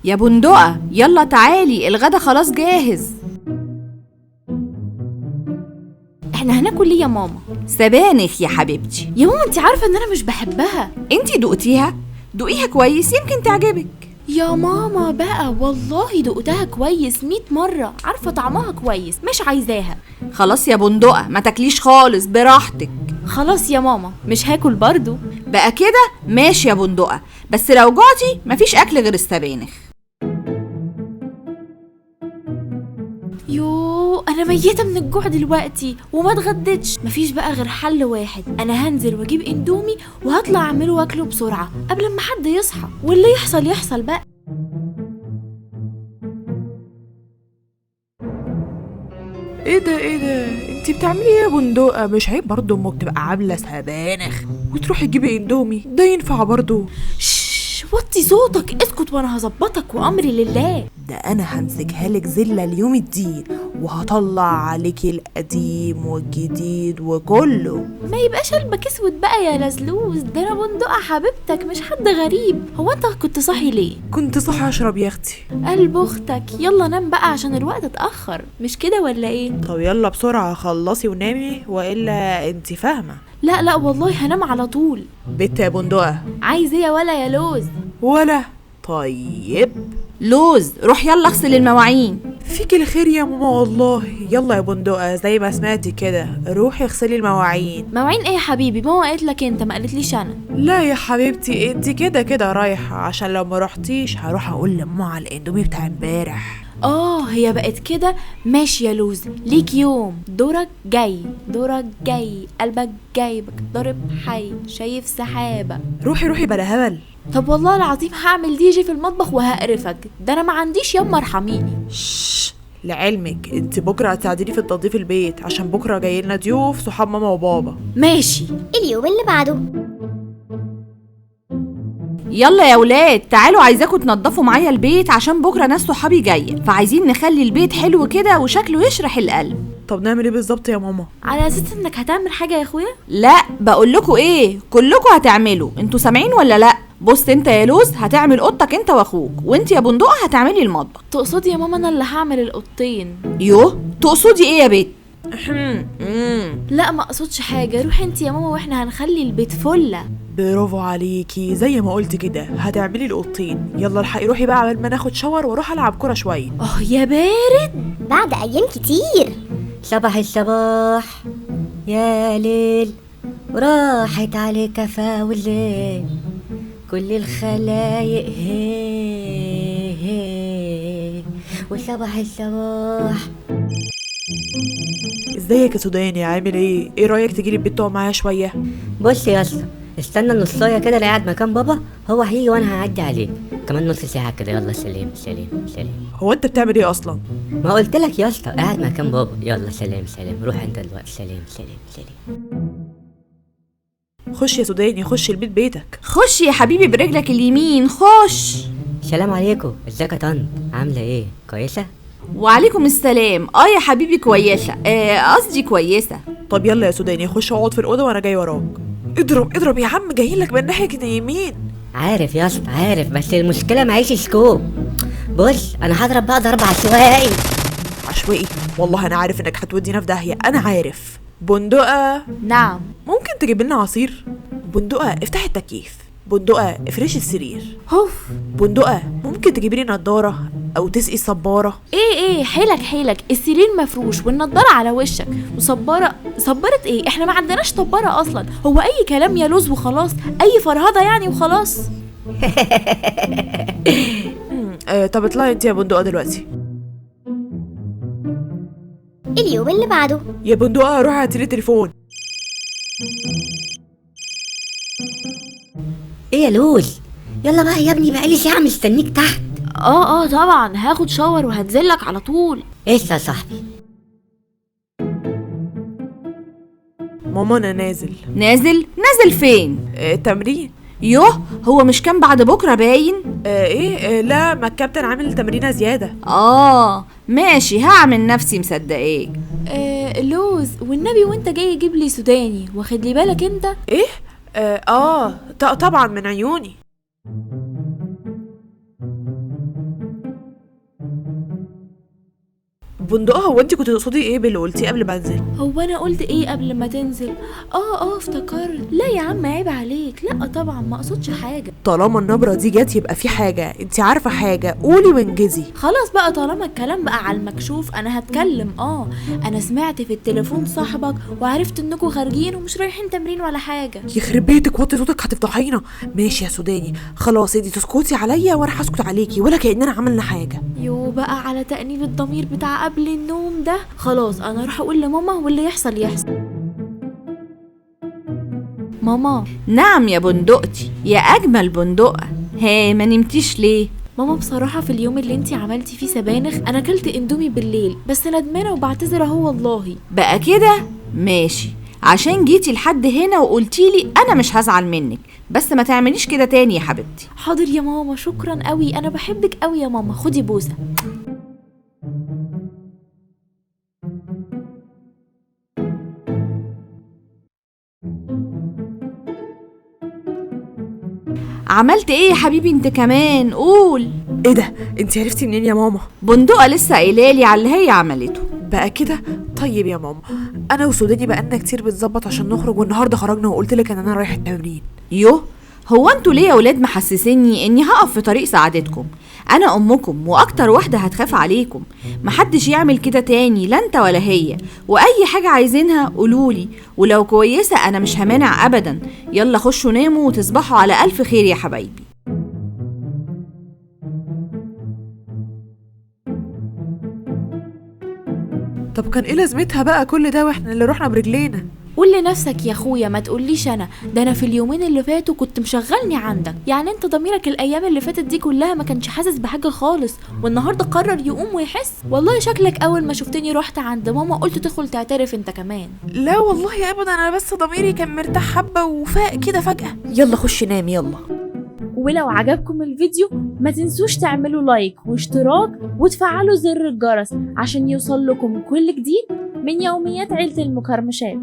يا بندقة يلا تعالي، الغدا خلاص جاهز. احنا هناكل ليه يا ماما؟ سبانخ يا حبيبتي. يا ماما انت عارفة ان انا مش بحبها. انتي دقتيها؟ دوقيها كويس يمكن تعجبك. يا ماما بقى والله دقتها كويس 100 مرة، عارفة طعمها كويس، مش عايزاها. خلاص يا بندقة ما تاكليش خالص، براحتك. خلاص يا ماما مش هاكل برضو. بقى كده ماشي يا بندقة، بس لو جوعتي مفيش اكل غير السبانخ. يو انا ميتة من الجوع دلوقتي وما اتغدتش. مفيش بقى غير حل واحد، انا هنزل واجيب اندومي وهطلع اعمله واكله بسرعة قبل ما حد يصحى، واللي يحصل يحصل بقى. ايه ده انتي بتعملي ايه يا بندقة؟ مش عيب برضو امك تبقى عاملة سبانخ وتروحي تجيبي اندومي؟ ده ينفع برضو؟ وطي صوتك، اسكت وانا هظبطك وامري لله. ده انا همسكها لك زلة اليوم الدين وهطلع عليكي القديم والجديد وكله. ما يبقاش قلبك اسود بقى يا لزلوز، ده انا بندقة حبيبتك مش حد غريب. هو انت كنت صاحي ليه؟ كنت صاحي اشرب يا اختي. قلب اختك، يلا نام بقى عشان الوقت اتأخر، مش كده ولا ايه؟ طب يلا بسرعة خلصي ونامي والا انتي فاهمة. لا والله هنام على طول. بت يا بندقة. عايز ايه يا ولا يا لوز؟ ولا طيب لوز روح يلا اغسل المواعين. فيك الخير يا ماما والله. يلا يا بندقة زي ما سمعتي كده روحي اغسلي المواعين. مواعين ايه يا حبيبي؟ ماما قالت لك انت، ما قالتليش انا. لا يا حبيبتي انت كده رايحة، عشان لو ما رحتيش هروح اقول لماما على الاندومي بتاع امبارح. هي بقت كده. ماشي يا لوز، ليك يوم، دورك جاي دورك جاي، قلبك جايبك ضارب حي شايف سحابة. روحي بلا هبل. طب والله العظيم هعمل دي جي في المطبخ وهقرفك، ده انا ما عنديش يما ارحميني. لعلمك انت بكره هتعدلي في تنظيف البيت، عشان بكره جاي لنا ضيوف صحاب ماما وبابا. ماشي. اليوم اللي بعده. يلا يا ولاد تعالوا، عايزاكم تنضفوا معايا البيت عشان بكره ناس صحابي جايه، فعايزين نخلي البيت حلو كده وشكله يشرح القلب. طب نعمل ايه بالظبط يا ماما؟ على اساس انك هتعمل حاجه يا اخويا؟ لا بقول لكم ايه، كلكم هتعملوا، انتوا سامعين ولا لا؟ بص انت يا لوز هتعمل اوضتك انت واخوك، وانت يا بندقه هتعملي المطبخ. تقصدي يا ماما انا اللي هعمل الاوضتين؟ يوه تقصدي ايه يا بنت؟ لا ما اقصدش حاجه، روحي انت يا ماما واحنا هنخلي البيت فله. برافو عليكي، زي ما قلت كده هتعملي الاوضتين. يلا الحقي روحي بقى قبل ما ناخد شاور واروح العب كوره شويه. يا بارد. بعد ايام كتير. صباح الصباح يا ليل، وراحت عليك كفا والليل، كل الخلايق هي وصباح الصباح. ازيك يا سوداني، عامل ايه؟ ايه رايك تجيلي البيت تقعد معايا شويه؟ بص يا اسطى، استنى نصايه كده اللي قاعد مكان بابا، هو هيجي وانا هعدي عليه كمان نص ساعه كده. يلا سلام سلام سلام. هو انت بتعمل ايه اصلا؟ ما قلت لك يا اسطى قاعد مكان بابا. يلا سلام سلام، روح انت دلوقتي. سلام سلام سلام. خش يا سوداني، خش البيت بيتك. خش يا حبيبي برجلك اليمين، خش. السلام عليكم، ازيك يا طنط؟ عامله ايه؟ كويسه؟ وعليكم السلام. يا حبيبي كويسه، قصدي كويسه. طب يلا يا سوداني خش اقعد في الاوضه وانا جاي وراك. اضرب يا عم، جايلك من ناحيه اليمين. عارف يا اسطى عارف، بس المشكله معيش سكوب. بص انا هضرب بقى ضرب عشوائي. عشوائي؟ والله انا عارف انك هتودينا في داهيه، انا عارف. بندقه. نعم. ممكن تجيب لنا عصير؟ بندقه افتحي التكييف. بندقه افرشي السرير. هوف. بندقه ممكن تجيبي لي نضاره او تسقي الصباره. ايه حيلك، السرير مفروش والنضاره على وشك، وصباره ايه؟ احنا ما عندناش صباره اصلا. هو اي كلام يا لوز وخلاص، اي فرهضه يعني وخلاص. طب اطلعي انت يا بندقه دلوقتي. اليوم اللي بعده. يا بندقه روحي هاتيلي تليفون. ايه يا لوز؟ يلا بقى يا ابني، بقالي ساعه مستنيك تحت. طبعا هاخد شاور وهنزلك على طول. ايه يا صاحبي؟ ماما انا نازل. نازل فين؟ تمرين. يوه هو مش كان بعد بكره باين؟ لا ما الكابتن عامل تمرينه زياده. ماشي هعمل نفسي مصدقاك. لوز والنبي وانت جاي جيب لي سوداني، واخد لي بالك انت؟ ايه؟ طبعا من عيوني. بندقة، هو انت كنت تقصدي ايه باللي قلتيه قبل ما انزل؟ هو انا قلت ايه قبل ما تنزل؟ افتكرت. لا يا عم عيب عليك، لا طبعا ما اقصدش حاجه. طالما النبرة دي جت يبقى في حاجة، انت عارفة حاجة قولي وانجزي. خلاص بقى طالما الكلام بقى على المكشوف انا هتكلم. انا سمعت في التليفون صاحبك وعرفت انكم خارجين ومش رايحين تمرين ولا حاجه. يخرب بيتك، وطي صوتك هتفضحينا. ماشي يا سوداني، خلاص ادي تسكتي عليا وانا هسكت عليكي ولا كأننا عملنا حاجة. يو بقى على تأنيب الضمير بتاع قبل النوم ده. خلاص انا راح اقول لماما واللي يحصل يحصل. ماما. نعم يا بندقتي يا اجمل بندقة، ها ما نمتيش ليه؟ ماما بصراحة في اليوم اللي انتي عملتي فيه سبانخ انا كلت اندومي بالليل، بس ندمانة وبعتذر اهو والله. بقى كده ماشي، عشان جيتي لحد هنا وقلتيلي انا مش هزعل منك، بس ما تعمليش كده تاني يا حبيبتي. حاضر يا ماما، شكرا قوي، انا بحبك قوي يا ماما، خدي بوسة. عملت ايه يا حبيبي انت كمان؟ قول. ايه ده، انت عرفتي منين يا ماما؟ بندقة لسه قايلالي على اللي هي عملته. بقى كده طيب يا ماما، انا وسوداني بقالنا كتير بنظبط عشان نخرج، والنهارده خرجنا وقلت لك ان انا رايح التمرين. يوه، هو انتوا ليه يا ولاد محسسيني اني هقف في طريق سعادتكم؟ انا امكم واكتر واحده هتخاف عليكم، محدش يعمل كده تاني، لا انت ولا هي، واي حاجه عايزينها قولولي، ولو كويسه انا مش همانع ابدا. يلا خشوا ناموا وتصبحوا على الف خير يا حبايبي. طب كان ايه لازمتها بقى كل ده واحنا اللي رحنا برجلينا؟ قول لنفسك يا اخويا، ما تقوليش انا، ده انا في اليومين اللي فاتوا كنت مشغلني عندك. يعني انت ضميرك الايام اللي فاتت دي كلها ما كانش حاسس بحاجه خالص، والنهارده قرر يقوم ويحس؟ والله شكلك اول ما شفتني رحت عند ماما قلت تدخل تعترف انت كمان. لا والله ابدا، انا بس ضميري كان مرتاح حبه وفاق كده فجاه. يلا خش نام يلا. ولو عجبكم الفيديو ما تنسوش تعملوا لايك واشتراك وتفعلوا زر الجرس عشان يوصل لكم كل جديد من يوميات عيلة المكرمشات.